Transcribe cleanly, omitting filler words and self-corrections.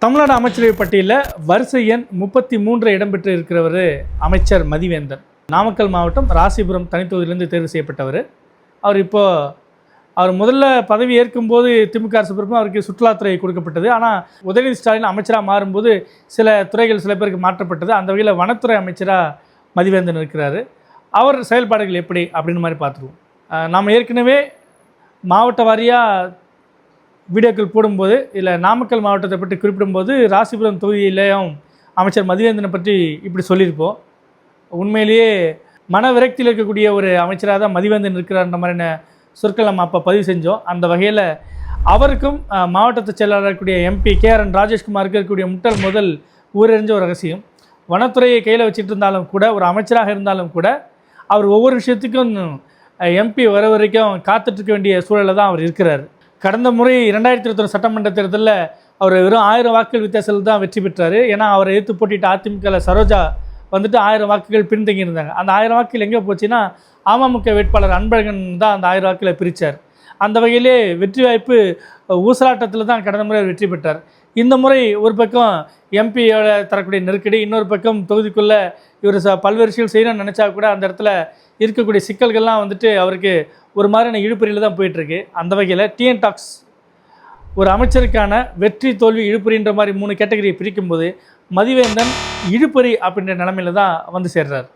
தமிழ்நாடு அமைச்சரவை பட்டியலில் வரிசை எண் 33 இடம்பெற்று இருக்கிறவர் அமைச்சர் மதிவேந்தன். நாமக்கல் மாவட்டம் ராசிபுரம் தனித்தொகுதியிலிருந்து தேர்வு செய்யப்பட்டவர். அவர் முதல்ல பதவி ஏற்கும்போது திமுக அரசு பொறுப்பு அவருக்கு சுற்றுலாத்துறை கொடுக்கப்பட்டது. ஆனால் உதயநிதி ஸ்டாலின் அமைச்சராக மாறும்போது சில துறைகள் சில பேருக்கு மாற்றப்பட்டது. அந்த வகையில் வனத்துறை அமைச்சராக மதிவேந்தன் இருக்கிறார். அவர் செயல்பாடுகள் எப்படி அப்படின்னு மாதிரி பார்த்துருவோம். நாம் ஏற்கனவே மாவட்ட வாரியாக வீடியோக்கள் போடும்போது இல்லை நாமக்கல் மாவட்டத்தை பற்றி குறிப்பிடும்போது ராசிபுரம் தொகுதியிலேயும் அமைச்சர் மதிவேந்தனை பற்றி இப்படி சொல்லியிருப்போம். உண்மையிலேயே மன விரக்தியில் இருக்கக்கூடிய ஒரு அமைச்சராக தான் மதிவேந்தன் இருக்கிறார்ன்ற மாதிரியான சொற்கள் நம்ம அப்போ பதிவு செஞ்சோம். அந்த வகையில் அவருக்கும் மாவட்டத்தை செயலாளர் இருக்கக்கூடிய எம்பி KRN ராஜேஷ்குமாருக்கு இருக்கக்கூடிய முதல் ஊரறிஞ்ச ஒரு ரகசியம். வனத்துறையை கையில் வச்சுட்டு இருந்தாலும் கூட, ஒரு அமைச்சராக இருந்தாலும் கூட, அவர் ஒவ்வொரு விஷயத்துக்கும் எம்பி வர வரைக்கும் காத்துட்ருக்க வேண்டிய சூழலில் தான் அவர் இருக்கிறார். கடந்த முறை 2021 சட்டமன்ற தேர்தலில் அவர் வெறும் 1000 வாக்குகள் வித்தியாசத்தில் தான் வெற்றி பெற்றார். ஏன்னா அவரை எதிர்த்து போட்டிட்டு அதிமுகவில் சரோஜா வந்துட்டு 1000 வாக்குகள் பின்தங்கி இருந்தாங்க. அந்த 1000 வாக்குகள் எங்கே போச்சுன்னா அமமுக வேட்பாளர் அன்பழகன் தான் அந்த 1000 வாக்குகளை பிரித்தார். அந்த வகையிலே வெற்றி வாய்ப்பு ஊசலாட்டத்தில் தான் கடந்த முறை வெற்றி பெற்றார். இந்த முறை ஒரு பக்கம் எம்பியோட தரக்கூடிய நெருக்கடி, இன்னொரு பக்கம் தொகுதிக்குள்ளே இவர் பல்வேறு விஷயங்கள் செய்யணும்னு நினச்சா கூட அந்த இடத்துல இருக்கக்கூடிய சிக்கல்கள்லாம் வந்துட்டு அவருக்கு ஒரு மாதிரியான இழுபறியில் தான் போயிட்டுருக்கு. அந்த வகையில் டிஎன் டாக்ஸ் ஒரு அமைச்சருக்கான வெற்றி தோல்வி இழுபறின்ற மாதிரி 3 கேட்டகரியை பிரிக்கும்போது மதிவேந்தன் இழுபறி அப்படின்ற நிலைமையில தான் வந்து சேர்றார்.